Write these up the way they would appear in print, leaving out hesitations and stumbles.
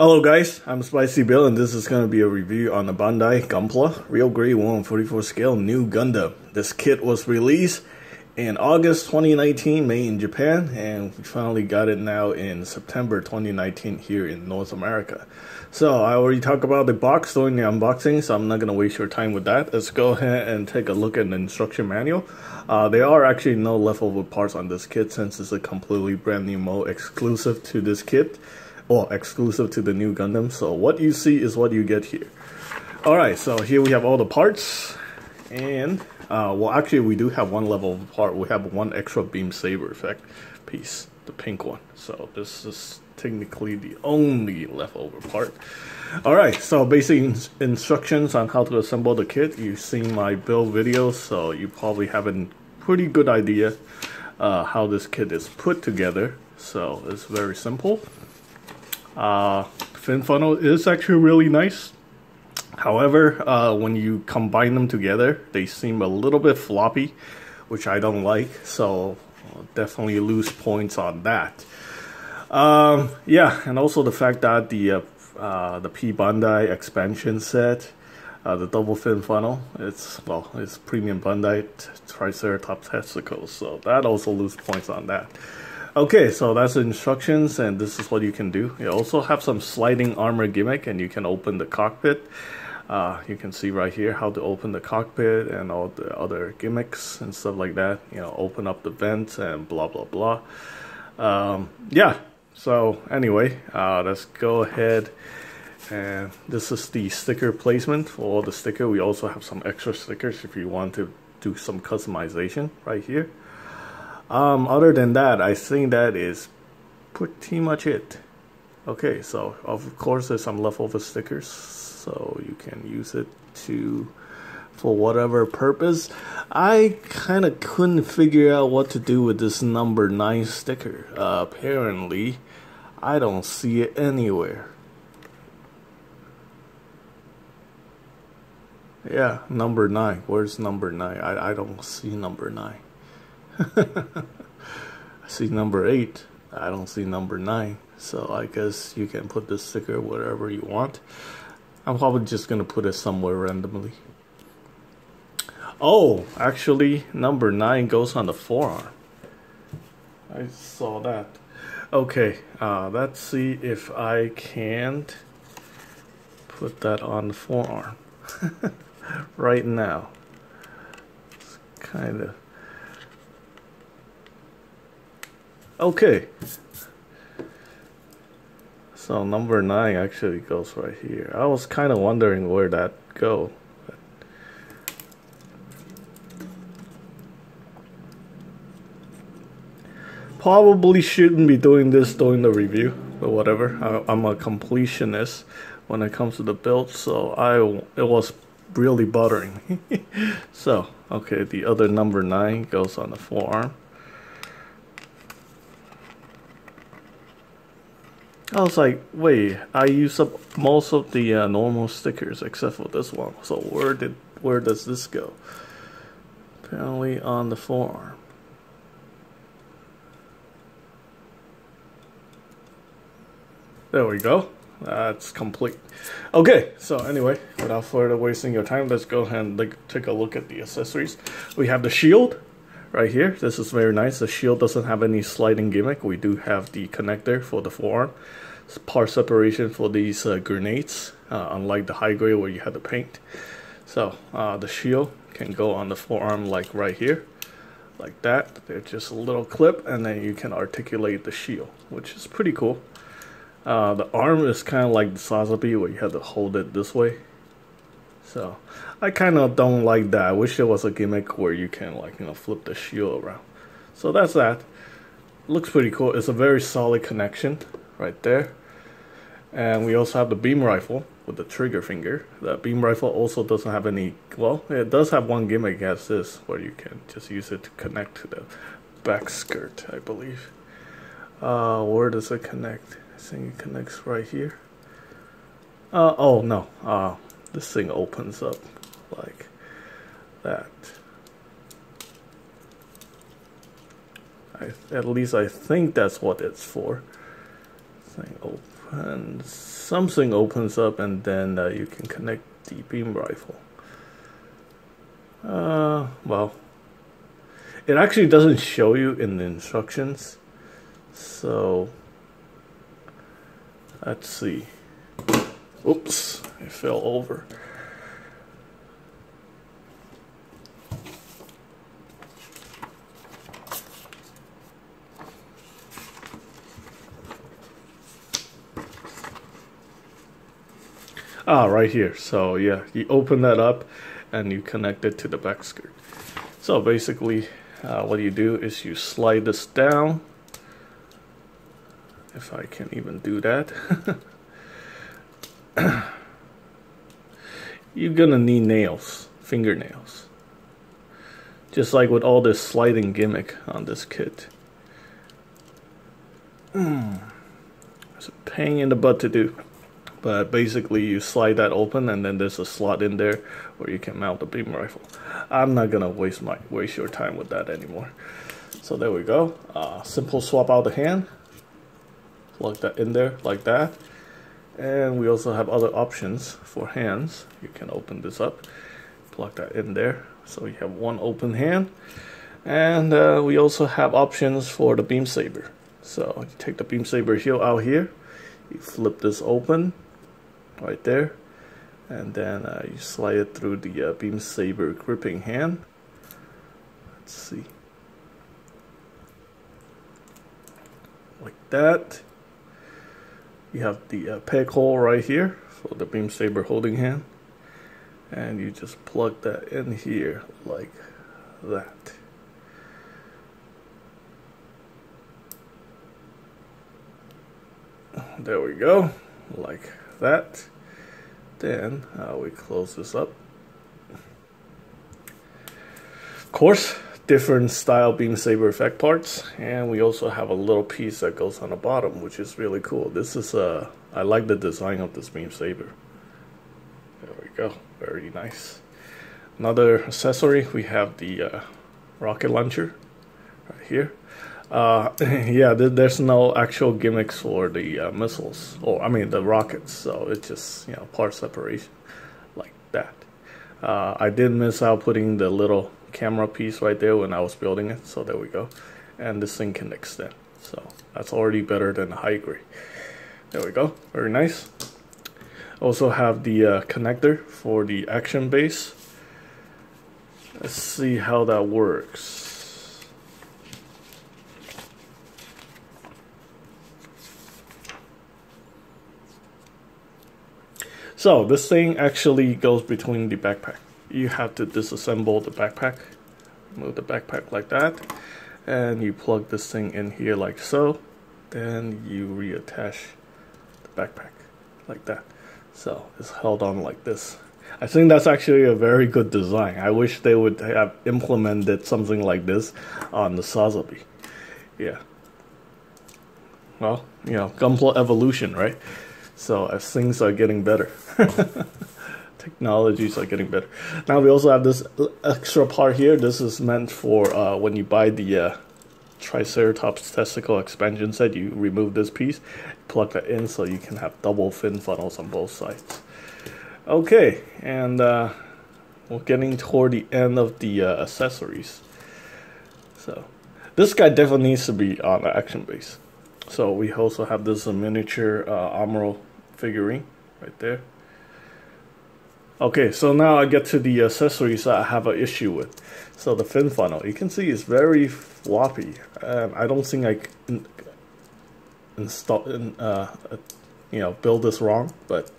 Hello guys, I'm Spicy Bill and this is going to be a review on the Bandai Gunpla Real Grade 1/44 scale new Gundam. This kit was released in August 2019, made in Japan, and we finally got it now in September 2019 here in North America. So I already talked about the box during the unboxing, so I'm not going to waste your time with that. Let's go ahead and take a look at the instruction manual. There are actually no leftover parts on this kit since it's a completely brand new mode exclusive to this kit. Well, exclusive to the new Gundam, so what you see is what you get here. Alright, so here we have all the parts, and, well actually we do have one level of part. We have one extra beam saber effect piece, the pink one. So this is technically the only leftover part. Alright, so basic instructions on how to assemble the kit. You've seen my build videos, so you probably have a pretty good idea how this kit is put together. So it's very simple. Fin funnel is actually really nice. However, when you combine them together, they seem a little bit floppy, which I don't like. So definitely lose points on that. Yeah, and also the fact that the P Bandai expansion set, the double fin funnel, it's premium Bandai Triceratops testicles, so that also lose points on that. Okay, so that's the instructions, and this is what you can do. You also have some sliding armor gimmick, and you can open the cockpit. You can see right here how to open the cockpit and all the other gimmicks and stuff like that. You know, open up the vents and blah blah blah. Yeah, so anyway, let's go ahead. And this is the sticker placement for all the sticker. We also have some extra stickers if you want to do some customization right here. Other than that, I think that is pretty much it. Okay, so of course there's some leftover stickers, so you can use it for whatever purpose. I kind of couldn't figure out what to do with this number 9 sticker. Apparently, I don't see it anywhere. Yeah, number 9. Where's number 9? I don't see number 9. I see number 8. I don't see number 9. So I guess you can put this sticker wherever you want. I'm probably just gonna put it somewhere randomly. Oh, actually number 9 goes on the forearm. I saw that. Okay, let's see if I can't put that on the forearm right now. It's kind of okay, so number 9 actually goes right here. I was kind of wondering where that go. Probably shouldn't be doing this during the review, but whatever. I'm a completionist when it comes to the build, so it was really bothering. So, okay, the other number 9 goes on the forearm. I was like, wait, I used up most of the normal stickers except for this one. So where does this go? Apparently on the forearm. There we go. That's complete. Okay, so anyway, without further wasting your time, let's go ahead and take a look at the accessories. We have the shield right here. This is very nice. The shield doesn't have any sliding gimmick. We do have the connector for the forearm. Part separation for these grenades, unlike the high grade where you have the paint. So the shield can go on the forearm like right here, like that. There's just a little clip, and then you can articulate the shield, which is pretty cool. The arm is kind of like the Sazabi where you have to hold it this way. So I kind of don't like that. I wish there was a gimmick where you can, like, you know, flip the shield around. So that's that. Looks pretty cool. It's a very solid connection right there. And we also have the beam rifle with the trigger finger. The beam rifle also doesn't have any, well, it does have one gimmick as this, where you can just use it to connect to the back skirt, I believe. Where does it connect? I think it connects right here. Oh no, this thing opens up like that. At least I think that's what it's for. Thing and something opens up, and then you can connect the beam rifle. Well, it actually doesn't show you in the instructions, so let's see. Oops, it fell over. Right here. So yeah, you open that up and you connect it to the back skirt. So basically what you do is you slide this down, if I can even do that. You're gonna need nails, fingernails, just like with all this sliding gimmick on this kit. It's a pain in the butt to do. But basically you slide that open, and then there's a slot in there where you can mount the beam rifle. I'm not gonna waste your time with that anymore. So there we go. Simple swap out the hand, plug that in there like that. And we also have other options for hands. You can open this up, plug that in there, so you have one open hand. And we also have options for the beam saber. So you take the beam saber heel out here, you flip this open right there, and then you slide it through the beam saber gripping hand. Let's see, like that. You have the peg hole right here for the beam saber holding hand, and you just plug that in here like that. There we go, like that. Then we close this up. Of course, different style beam saber effect parts, and we also have a little piece that goes on the bottom, which is really cool. This is I like the design of this beam saber. There we go, very nice. Another accessory, we have the rocket launcher right here. Yeah, there's no actual gimmicks for the missiles, or I mean the rockets, so it's just, you know, part separation like that. I did miss out putting the little camera piece right there when I was building it, so there we go. And this thing can extend, so that's already better than the high grade. There we go, very nice. Also have the connector for the action base. Let's see how that works. So this thing actually goes between the backpack. You have to disassemble the backpack, move the backpack like that, and you plug this thing in here like so. Then you reattach the backpack like that. So it's held on like this. I think that's actually a very good design. I wish they would have implemented something like this on the Sazabi. Yeah. Well, you know, Gunpla evolution, right? So as things are getting better, technologies are getting better. Now we also have this extra part here. This is meant for when you buy the Triceratops testicle expansion set. You remove this piece, plug that in, so you can have double fin funnels on both sides. Okay, and we're getting toward the end of the accessories. So this guy definitely needs to be on the action base. So we also have this miniature armor figurine right there. Okay, so now I get to the accessories that I have an issue with. So the fin funnel, you can see it's very floppy. I don't think I can install, you know, build this wrong, but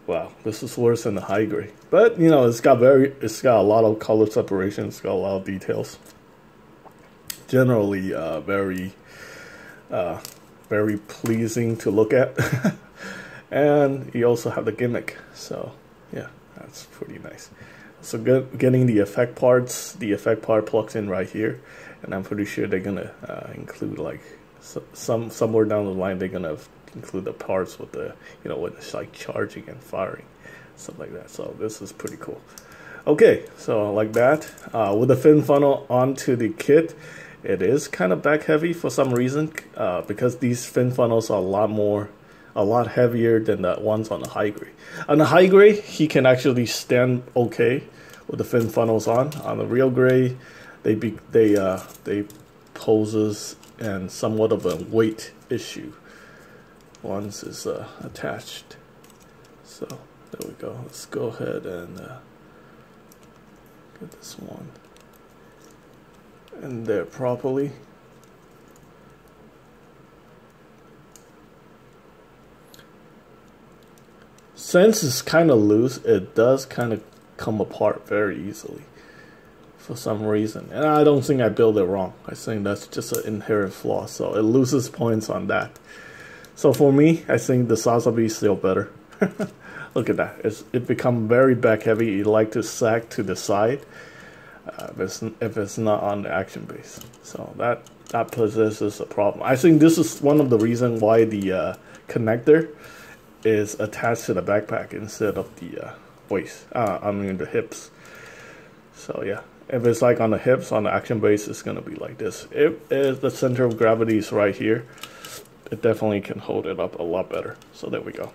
wow, this is worse than the high grade. But you know, it's got a lot of color separation. It's got a lot of details. Generally, very pleasing to look at. And you also have the gimmick, so yeah, that's pretty nice. So getting the effect parts, the effect part plugs in right here, and I'm pretty sure they're gonna include like somewhere down the line they're gonna include the parts with the, you know, when it's like charging and firing, stuff like that. So this is pretty cool. Okay, so like that, with the fin funnel onto the kit, it is kind of back heavy for some reason, because these fin funnels are a lot more a lot heavier than the ones on the high grade. On the high grade, he can actually stand okay with the fin funnels on. On the real grade, they poses and somewhat of a weight issue once it's attached. So there we go. Let's go ahead and get this one in there properly. Since it's kind of loose, it does kind of come apart very easily for some reason. And I don't think I built it wrong. I think that's just an inherent flaw. So it loses points on that. So for me, I think the Sazabi is still better. Look at that. It become very back heavy. You like to sag to the side if it's not on the action base. So that possesses a problem. I think this is one of the reasons why the connector is attached to the backpack instead of the waist. I mean the hips. So yeah, if it's like on the hips, on the action base, it's gonna be like this. If the center of gravity is right here, it definitely can hold it up a lot better. So there we go.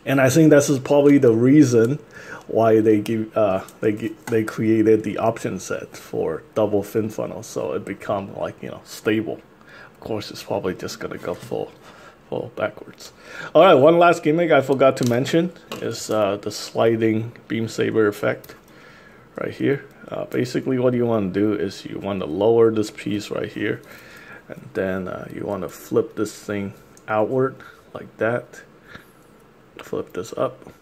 And I think this is probably the reason why they created the option set for double fin funnel, so it become like, you know, stable. Of course, it's probably just gonna go full backwards. All right, one last gimmick I forgot to mention is the sliding beam saber effect right here. Basically, what you want to do is you want to lower this piece right here, and then you want to flip this thing outward like that. Flip this up.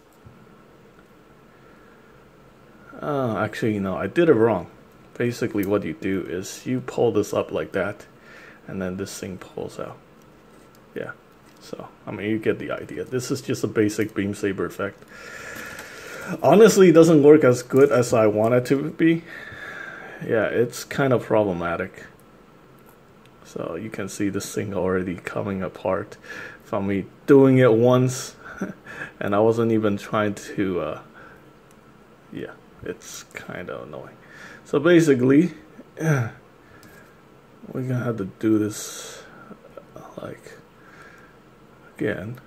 Actually, no, I did it wrong. Basically, what you do is you pull this up like that, and then this thing pulls out. Yeah. So, I mean, you get the idea. This is just a basic beam saber effect. Honestly, it doesn't work as good as I want it to be. Yeah, it's kind of problematic. So, you can see this thing already coming apart from me doing it once. And I wasn't even trying to, yeah, it's kind of annoying. So, basically, we're going to have to do this, like, again.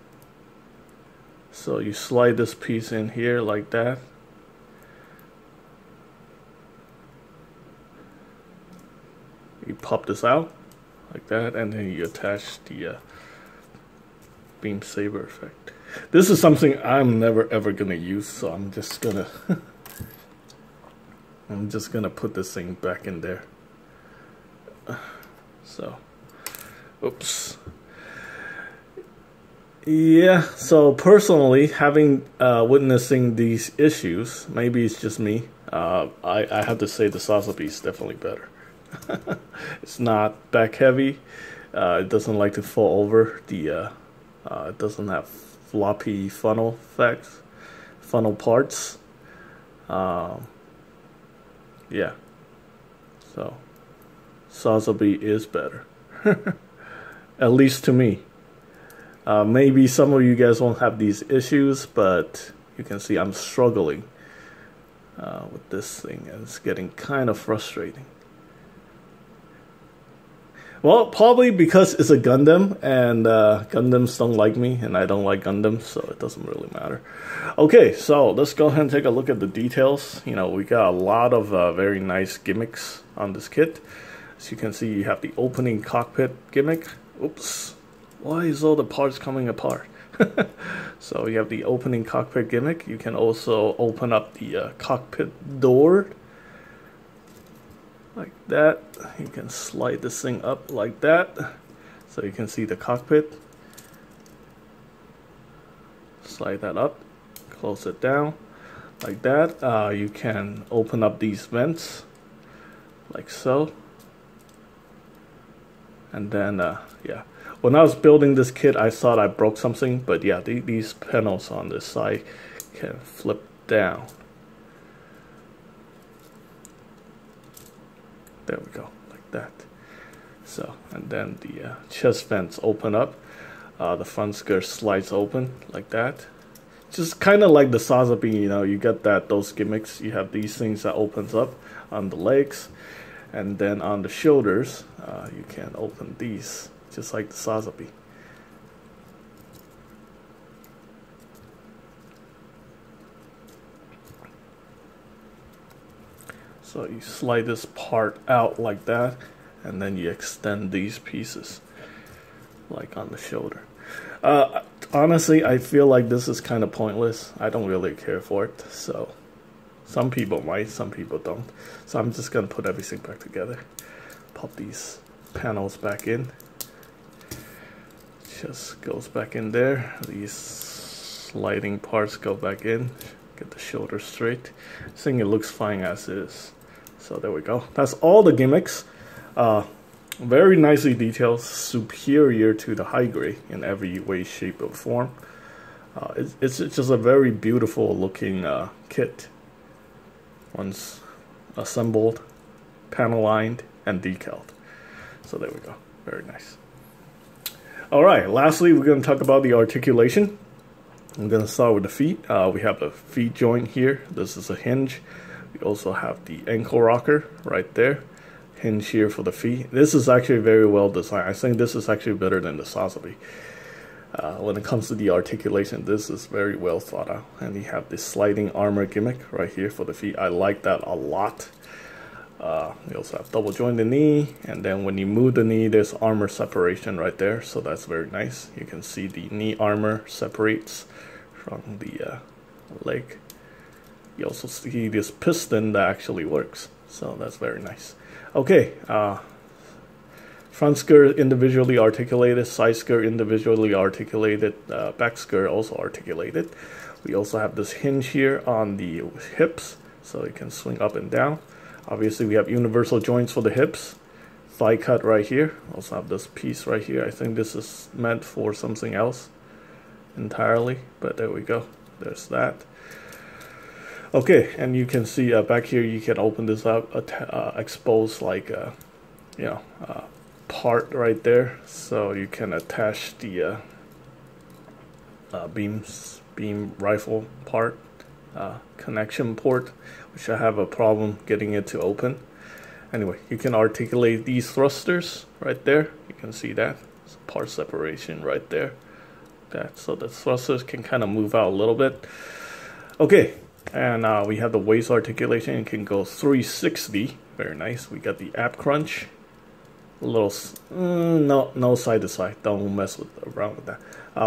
So you slide this piece in here like that. You pop this out like that, and then you attach the beam saber effect. This is something I'm never ever gonna use, so I'm just gonna put this thing back in there. So, oops. Yeah, so personally, having witnessing these issues, maybe it's just me, I have to say the Sazabi is definitely better. It's not back heavy, it doesn't like to fall over, it doesn't have floppy funnel effects, funnel parts. Yeah, so Sazabi is better, at least to me. Maybe some of you guys won't have these issues, but you can see I'm struggling with this thing, and it's getting kind of frustrating. Well, probably because it's a Gundam, and Gundams don't like me, and I don't like Gundams, so it doesn't really matter. Okay, so let's go ahead and take a look at the details. You know, we got a lot of very nice gimmicks on this kit. As you can see, you have the opening cockpit gimmick. Oops. Why is all the parts coming apart? So you have the opening cockpit gimmick. You can also open up the cockpit door like that. You can slide this thing up like that, so you can see the cockpit. Slide that up, close it down like that. You can open up these vents like so, and then yeah. When I was building this kit, I thought I broke something, but yeah, these panels on this side can flip down. There we go, like that. So, and then the chest vents open up. The front skirt slides open like that. Just kind of like the Sazabi, you know, you got those gimmicks. You have these things that opens up on the legs, and then on the shoulders, you can open these, just like the Sazabi. So you slide this part out like that, and then you extend these pieces, like on the shoulder. Honestly, I feel like this is kind of pointless. I don't really care for it. So some people might, some people don't. So I'm just gonna put everything back together. Pop these panels back in. Just goes back in there. These sliding parts go back in. Get the shoulder straight. I think it looks fine as is. So there we go. That's all the gimmicks. Very nicely detailed, superior to the high grade in every way, shape, or form. It's just a very beautiful looking kit. Once assembled, panel lined, and decaled. So there we go. Very nice. Alright, lastly we're going to talk about the articulation. I'm going to start with the feet. We have the feet joint here. This is a hinge. We also have the ankle rocker right there. Hinge here for the feet. This is actually very well designed. I think this is actually better than the Sazabi. When it comes to the articulation, this is very well thought out. And you have this sliding armor gimmick right here for the feet. I like that a lot. We also have double jointed knee, and then when you move the knee, there's armor separation right there, so that's very nice. You can see the knee armor separates from the leg. You also see this piston that actually works, so that's very nice. Okay, front skirt individually articulated, side skirt individually articulated, back skirt also articulated. We also have this hinge here on the hips, so it can swing up and down. Obviously, we have universal joints for the hips. Thigh cut right here. Also have this piece right here. I think this is meant for something else entirely, but there we go. There's that. Okay, and you can see back here, you can open this up, expose like part right there, so you can attach the beam rifle part. Connection port, which I have a problem getting it to open. Anyway, you can articulate these thrusters right there. You can see that. It's part separation right there. So the thrusters can kind of move out a little bit. Okay, and we have the waist articulation. It can go 360. Very nice. We got the ab crunch. A little no side to side. Don't mess around with that.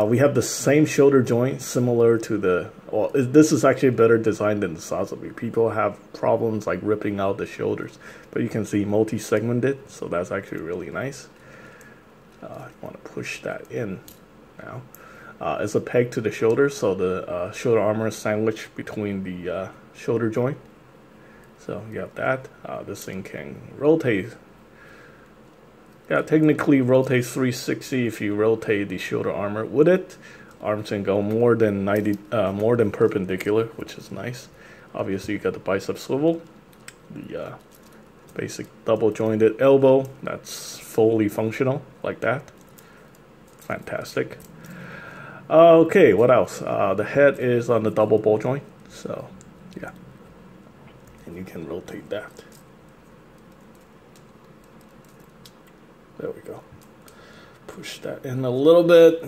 We have the same shoulder joint, similar to the. Well, this is actually better designed than the Sazabi. People have problems like ripping out the shoulders, but you can see multi-segmented, so that's actually really nice. I want to push that in now. It's a peg to the shoulder, so the shoulder armor is sandwiched between the shoulder joint. So you have that. This thing can rotate. Yeah, technically rotates 360 if you rotate the shoulder armor with it. Arms can go more than perpendicular, which is nice. Obviously, you got the bicep swivel, the basic double jointed elbow that's fully functional like that. Fantastic. Okay, what else? The head is on the double ball joint, so yeah, and you can rotate that. There we go. Push that in a little bit.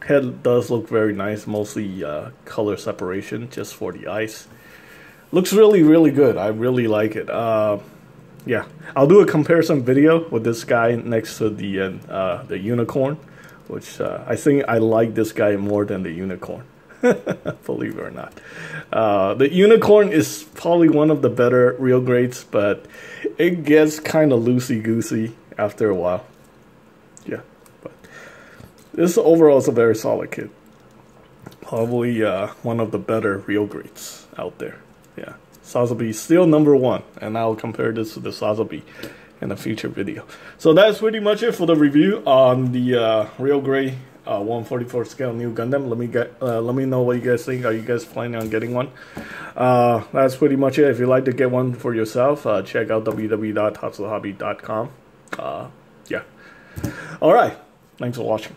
Head does look very nice, mostly color separation just for the eyes. Looks really, really good. I really like it. Yeah, I'll do a comparison video with this guy next to the unicorn, which I think I like this guy more than the unicorn. Believe it or not. The unicorn is probably one of the better real grades, but it gets kind of loosey-goosey after a while. Yeah, but this overall is a very solid kit. Probably one of the better real grades out there. Yeah, Sazabi still #1, and I'll compare this to the Sazabi in a future video. So that's pretty much it for the review on the real grade 1/44 scale new Gundam. Let me know what you guys think. Are you guys planning on getting one? That's pretty much it. If you'd like to get one for yourself, check out www.tatsuhobby.com. Yeah. All right. Thanks for watching.